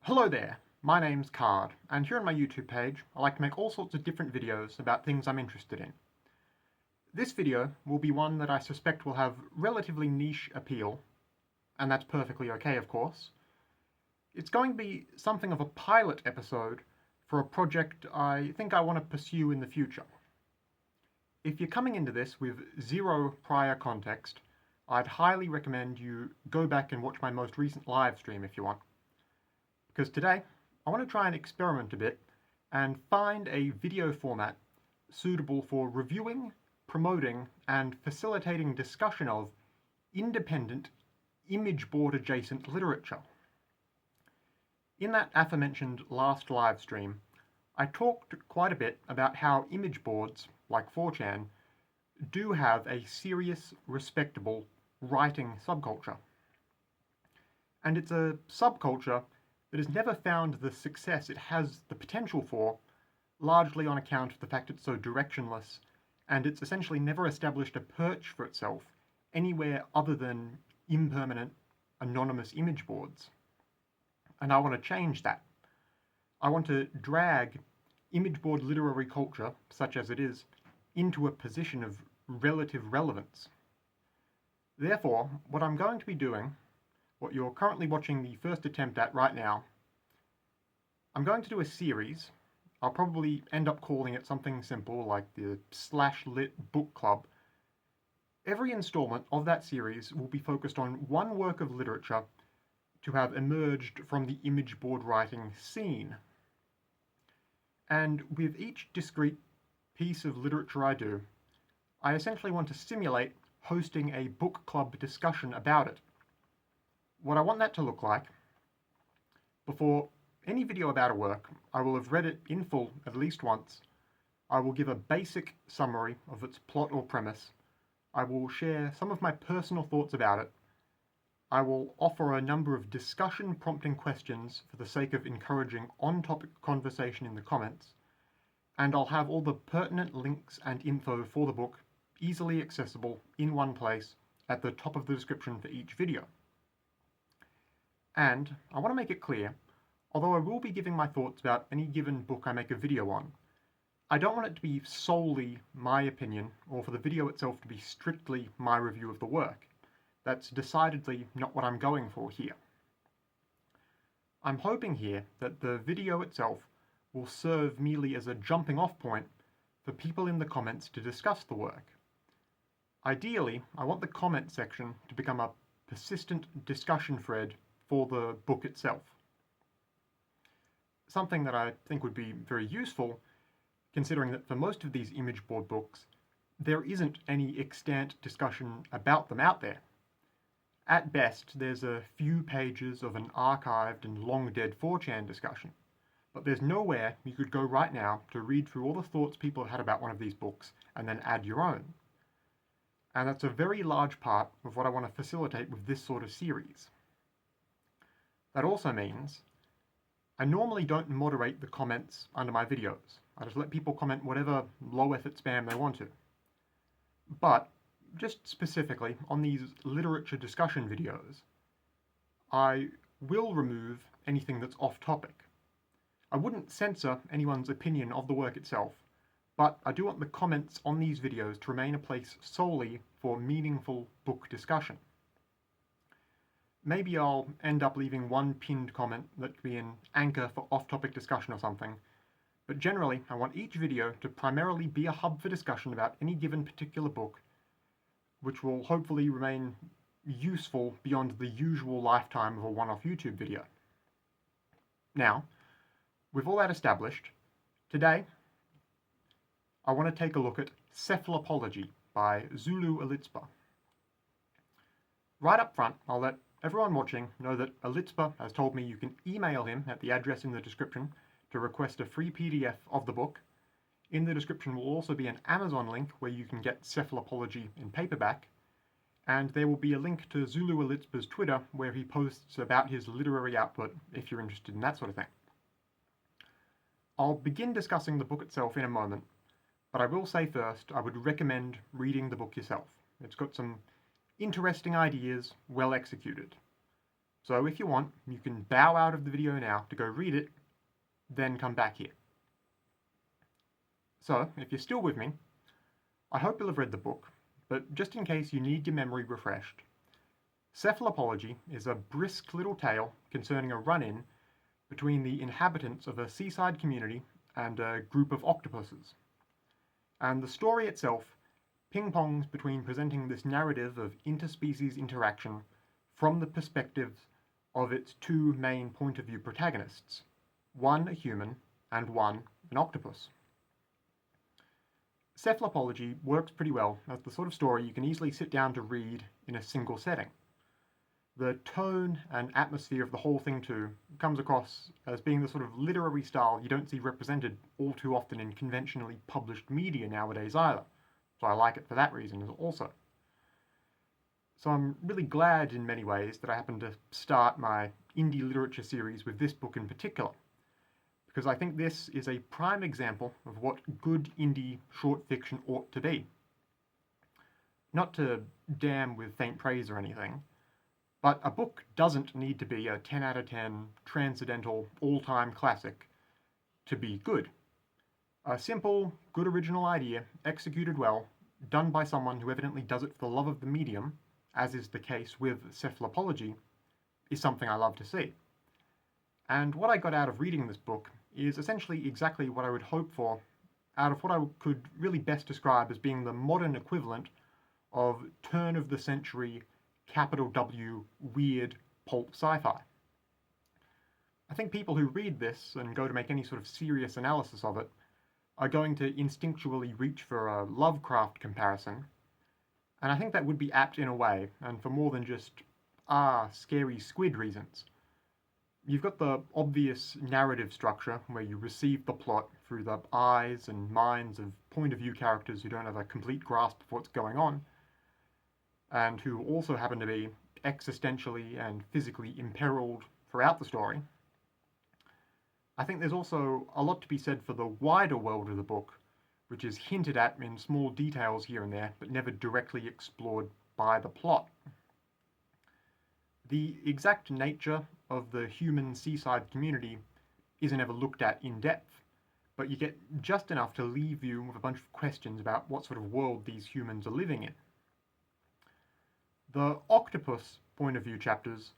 Hello there, my name's Card, and here on my YouTube page I like to make all sorts of different videos about things I'm interested in. This video will be one that I suspect will have relatively niche appeal, and that's perfectly okay of course. It's going to be something of a pilot episode for a project I think I want to pursue in the future. If you're coming into this with zero prior context, I'd highly recommend you go back and watch my most recent live stream if you want. Because today, I want to try and experiment a bit and find a video format suitable for reviewing, promoting, and facilitating discussion of independent, image board adjacent literature. In that aforementioned last live stream, I talked quite a bit about how image boards, like 4chan, do have a serious, respectable writing subculture. And it's a subculture that has never found the success it has the potential for, largely on account of the fact it's so directionless, and it's essentially never established a perch for itself anywhere other than impermanent, anonymous image boards. And I want to change that. I want to drag image board literary culture, such as it is, into a position of relative relevance. Therefore, what I'm going to be doing, what you're currently watching the first attempt at right now, I'm going to do a series. I'll probably end up calling it something simple like the /lit book club. Every installment of that series will be focused on one work of literature to have emerged from the image board writing scene. And with each discrete piece of literature I do, I essentially want to simulate hosting a book club discussion about it. What I want that to look like, before any video about a work, I will have read it in full at least once. I will give a basic summary of its plot or premise. I will share some of my personal thoughts about it. I will offer a number of discussion prompting questions for the sake of encouraging on-topic conversation in the comments, and I'll have all the pertinent links and info for the book easily accessible in one place at the top of the description for each video. And I want to make it clear, although I will be giving my thoughts about any given book I make a video on, I don't want it to be solely my opinion, or for the video itself to be strictly my review of the work. That's decidedly not what I'm going for here. I'm hoping here that the video itself will serve merely as a jumping off point for people in the comments to discuss the work. Ideally, I want the comment section to become a persistent discussion thread for the book itself. Something that I think would be very useful, considering that for most of these image board books, there isn't any extant discussion about them out there. At best, there's a few pages of an archived and long-dead 4chan discussion, but there's nowhere you could go right now to read through all the thoughts people have had about one of these books and then add your own. And that's a very large part of what I want to facilitate with this sort of series. That also means I normally don't moderate the comments under my videos. I just let people comment whatever low-effort spam they want to. But, just specifically, on these literature discussion videos, I will remove anything that's off-topic. I wouldn't censor anyone's opinion of the work itself, but I do want the comments on these videos to remain a place solely for meaningful book discussion. Maybe I'll end up leaving one pinned comment that could be an anchor for off-topic discussion or something, but generally I want each video to primarily be a hub for discussion about any given particular book, which will hopefully remain useful beyond the usual lifetime of a one-off YouTube video. Now, with all that established, today I want to take a look at Cephalopology by Zulualitspa. Right up front, I'll let everyone watching know that Alitspa has told me you can email him at the address in the description to request a free PDF of the book. In the description will also be an Amazon link where you can get Cephalopology in paperback, and there will be a link to Zulualitspa's Twitter where he posts about his literary output if you're interested in that sort of thing. I'll begin discussing the book itself in a moment, but I will say first I would recommend reading the book yourself. It's got some interesting ideas, well executed. So if you want, you can bow out of the video now to go read it, then come back here. So, if you're still with me, I hope you'll have read the book, but just in case you need your memory refreshed, Cephalopology is a brisk little tale concerning a run-in between the inhabitants of a seaside community and a group of octopuses. And the story itself ping-pongs between presenting this narrative of interspecies interaction from the perspectives of its two main point-of-view protagonists, one a human and one an octopus. Cephalopology works pretty well as the sort of story you can easily sit down to read in a single setting. The tone and atmosphere of the whole thing too comes across as being the sort of literary style you don't see represented all too often in conventionally published media nowadays either, so I like it for that reason also. So I'm really glad in many ways that I happened to start my indie literature series with this book in particular, because I think this is a prime example of what good indie short fiction ought to be. Not to damn with faint praise or anything, but a book doesn't need to be a 10 out of 10 transcendental all-time classic to be good. A simple, good original idea, executed well, done by someone who evidently does it for the love of the medium, as is the case with Cephalopology, is something I love to see. And what I got out of reading this book is essentially exactly what I would hope for out of what I could really best describe as being the modern equivalent of turn-of-the-century, capital W, weird pulp sci-fi. I think people who read this and go to make any sort of serious analysis of it are going to instinctually reach for a Lovecraft comparison, and I think that would be apt in a way, and for more than just, scary squid reasons. You've got the obvious narrative structure where you receive the plot through the eyes and minds of point-of-view characters who don't have a complete grasp of what's going on, and who also happen to be existentially and physically imperiled throughout the story. I think there's also a lot to be said for the wider world of the book, which is hinted at in small details here and there, but never directly explored by the plot. The exact nature of the human seaside community isn't ever looked at in depth, but you get just enough to leave you with a bunch of questions about what sort of world these humans are living in. The octopus point of view chapters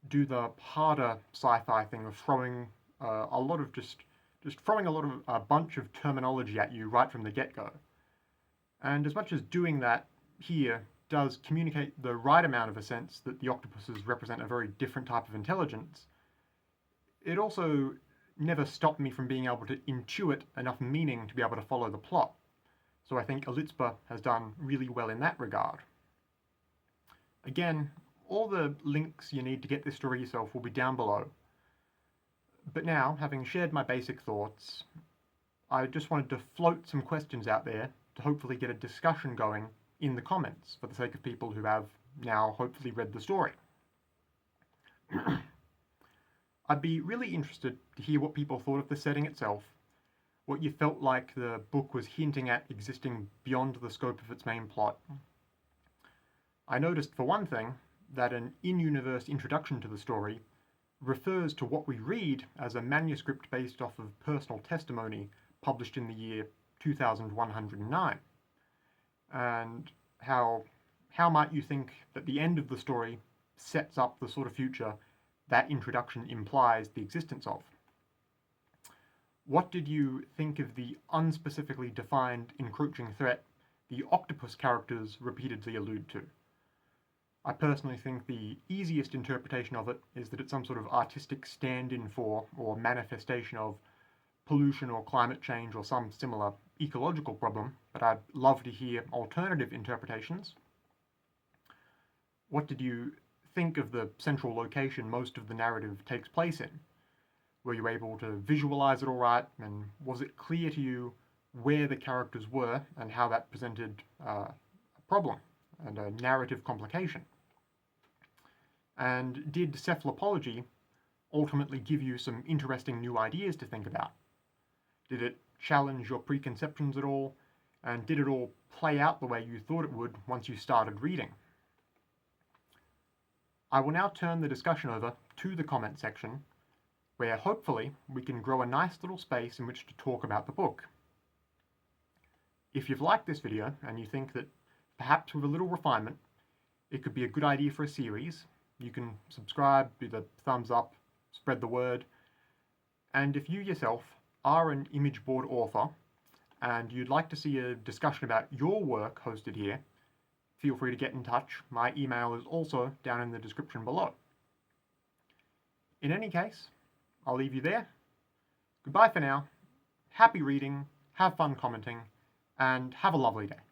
do the harder sci-fi thing of throwing a bunch of terminology at you right from the get-go. And as much as doing that here does communicate the right amount of a sense that the octopuses represent a very different type of intelligence, it also never stopped me from being able to intuit enough meaning to be able to follow the plot. So I think Alitspa has done really well in that regard. Again, all the links you need to get this story yourself will be down below. But now, having shared my basic thoughts, I just wanted to float some questions out there to hopefully get a discussion going in the comments for the sake of people who have now hopefully read the story. I'd be really interested to hear what people thought of the setting itself, what you felt like the book was hinting at existing beyond the scope of its main plot. I noticed, for one thing, that an in-universe introduction to the story refers to what we read as a manuscript based off of personal testimony published in the year 2109. And how might you think that the end of the story sets up the sort of future that introduction implies the existence of? What did you think of the unspecifically defined encroaching threat the octopus characters repeatedly allude to? I personally think the easiest interpretation of it is that it's some sort of artistic stand-in for, or manifestation of, pollution or climate change or some similar ecological problem, but I'd love to hear alternative interpretations. What did you think of the central location most of the narrative takes place in? Were you able to visualize it all right, and was it clear to you where the characters were and how that presented a problem and a narrative complication? And did Cephalopology ultimately give you some interesting new ideas to think about? Did it challenge your preconceptions at all? And did it all play out the way you thought it would once you started reading? I will now turn the discussion over to the comment section, where hopefully we can grow a nice little space in which to talk about the book. If you've liked this video and you think that perhaps with a little refinement it could be a good idea for a series, you can subscribe, do the thumbs up, spread the word. And if you yourself are an image board author and you'd like to see a discussion about your work hosted here, feel free to get in touch. My email is also down in the description below. In any case, I'll leave you there. Goodbye for now. Happy reading, have fun commenting, and have a lovely day.